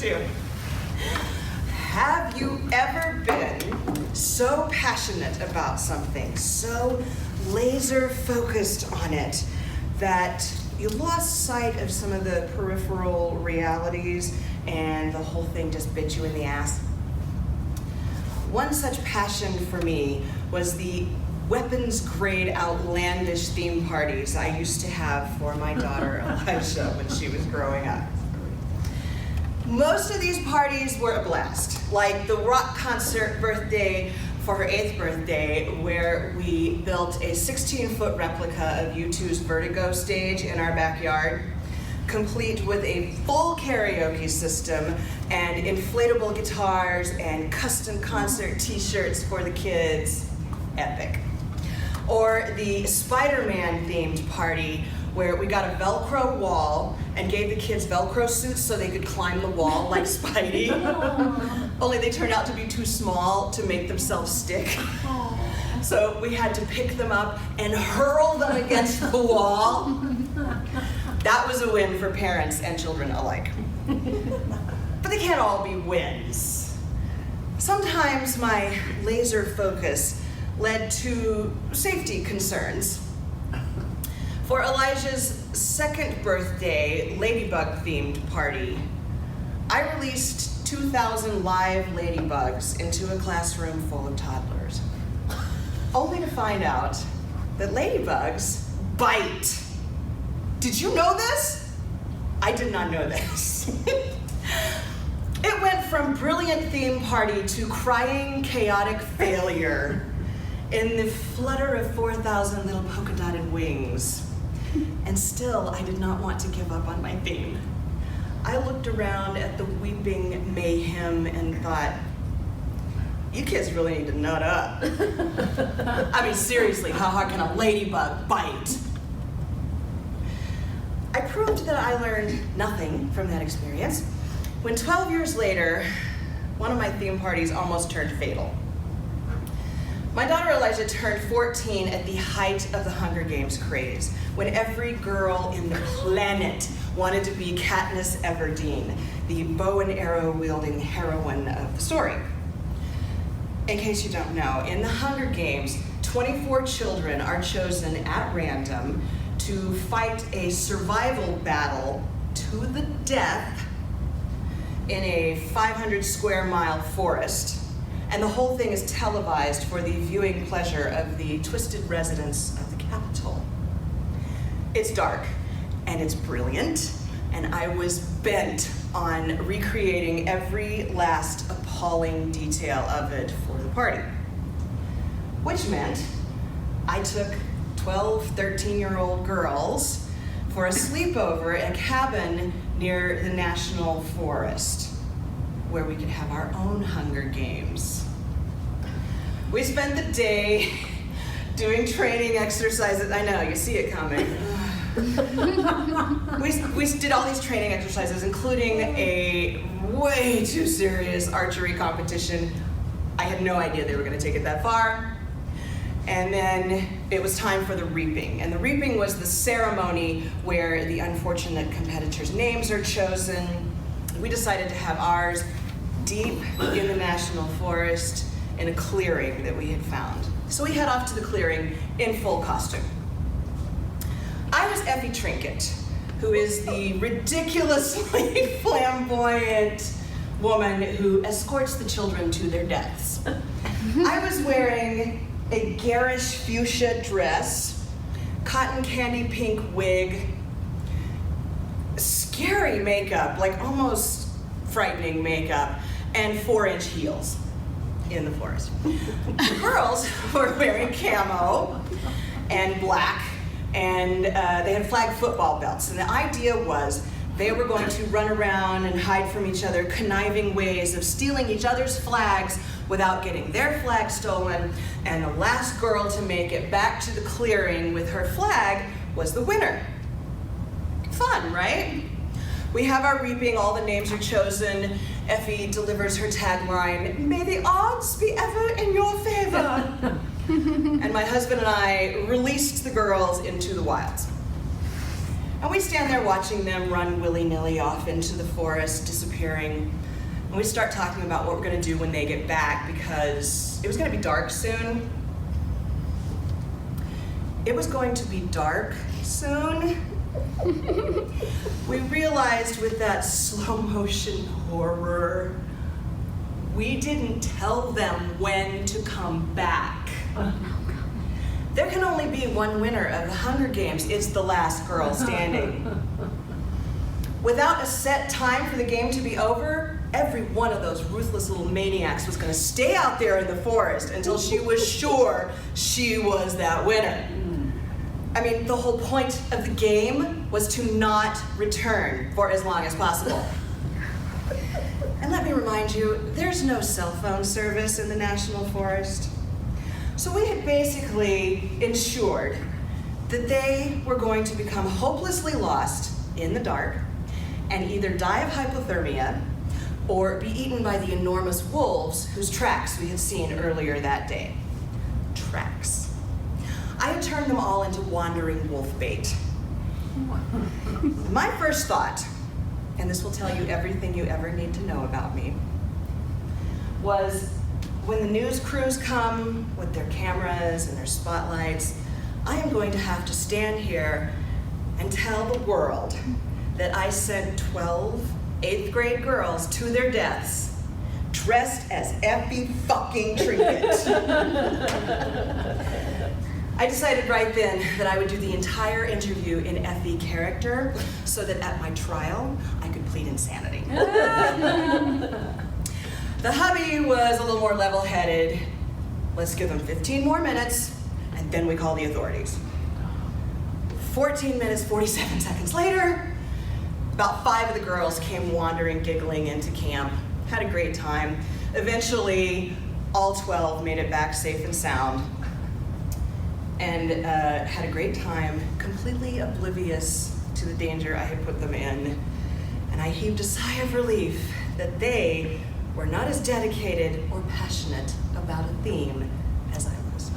too. Have you ever been so passionate about something, so laser focused on it, that you lost sight of some of the peripheral realities and the whole thing just bit you in the ass? One such passion for me was the weapons-grade outlandish theme parties I used to have for my daughter Elijah when she was growing up. Most of these parties were a blast, like the rock concert birthday for her 8th birthday, where we built a 16-foot replica of U2's Vertigo stage in our backyard, complete with a full karaoke system and inflatable guitars and custom concert t-shirts for the kids. Epic. Or the Spider-Man themed party where we got a Velcro wall and gave the kids Velcro suits so they could climb the wall like Spidey. Only they turned out to be too small to make themselves stick. So we had to pick them up and hurl them against the wall. That was a win for parents and children alike. But they can't all be wins. Sometimes my laser focus led to safety concerns. For Elijah's 2nd birthday ladybug-themed party, I released 2,000 live ladybugs into a classroom full of toddlers, only to find out that ladybugs bite. Did you know this? I did not know this. It went from brilliant theme party to crying, chaotic failure in the flutter of 4,000 little polka-dotted wings. And still, I did not want to give up on my theme. I looked around at the weeping mayhem and thought, you kids really need to nut up. I mean, seriously, how hard can a ladybug bite? I proved that I learned nothing from that experience when 12 years later, one of my theme parties almost turned fatal. My daughter Elijah turned 14 at the height of the Hunger Games craze, when every girl in the planet wanted to be Katniss Everdeen, the bow and arrow wielding heroine of the story. In case you don't know, in the Hunger Games, 24 children are chosen at random to fight a survival battle to the death in a 500 square mile forest. And the whole thing is televised for the viewing pleasure of the twisted residents of the Capitol. It's dark, and it's brilliant, and I was bent on recreating every last appalling detail of it for the party. Which meant I took 12, 13-year-old girls for a sleepover at a cabin near the National Forest, where we could have our own Hunger Games. We spent the day doing training exercises. I know, you see it coming. We did all these training exercises, including a way too serious archery competition. I had no idea they were going to take it that far. And then it was time for the reaping. And the reaping was the ceremony where the unfortunate competitors' names are chosen. We decided to have ours deep in the National Forest in a clearing that we had found. So we head off to the clearing in full costume. I was Effie Trinket, who is the ridiculously flamboyant woman who escorts the children to their deaths. I was wearing a garish fuchsia dress, cotton candy pink wig, scary makeup, like almost frightening makeup, and 4-inch heels in the forest. The girls were wearing camo and black, and they had flag football belts. And the idea was they were going to run around and hide from each other, conniving ways of stealing each other's flags without getting their flag stolen. And the last girl to make it back to the clearing with her flag was the winner. Fun, right? We have our reaping, all the names are chosen. Effie delivers her tagline, "May the odds be ever in your favor." And my husband and I released the girls into the wilds. And we stand there watching them run willy-nilly off into the forest, disappearing. And we start talking about what we're gonna do when they get back, because it was gonna be dark soon. It was going to be dark soon. We realized with that slow motion horror, we didn't tell them when to come back. There can only be one winner of the Hunger Games. It's the last girl standing. Without a set time for the game to be over, every one of those ruthless little maniacs was gonna stay out there in the forest until she was sure she was that winner. I mean, the whole point of the game was to not return for as long as possible. And let me remind you, there's no cell phone service in the National Forest. So we had basically ensured that they were going to become hopelessly lost in the dark and either die of hypothermia or be eaten by the enormous wolves whose tracks we had seen earlier that day. Tracks. I had turned them all into wandering wolf bait. My first thought, and this will tell you everything you ever need to know about me, was when the news crews come with their cameras and their spotlights, I am going to have to stand here and tell the world that I sent 12 8th grade girls to their deaths dressed as Effie fucking Trinket. I decided right then that I would do the entire interview in Effie character so that at my trial, I could plead insanity. The hubby was a little more level-headed. Let's give them 15 more minutes, and then we call the authorities. 14 minutes, 47 seconds later, about 5 of the girls came wandering, giggling into camp, had a great time. Eventually, all 12 made it back safe and sound, and had a great time, completely oblivious to the danger I had put them in. And I heaved a sigh of relief that they were not as dedicated or passionate about a theme as I was.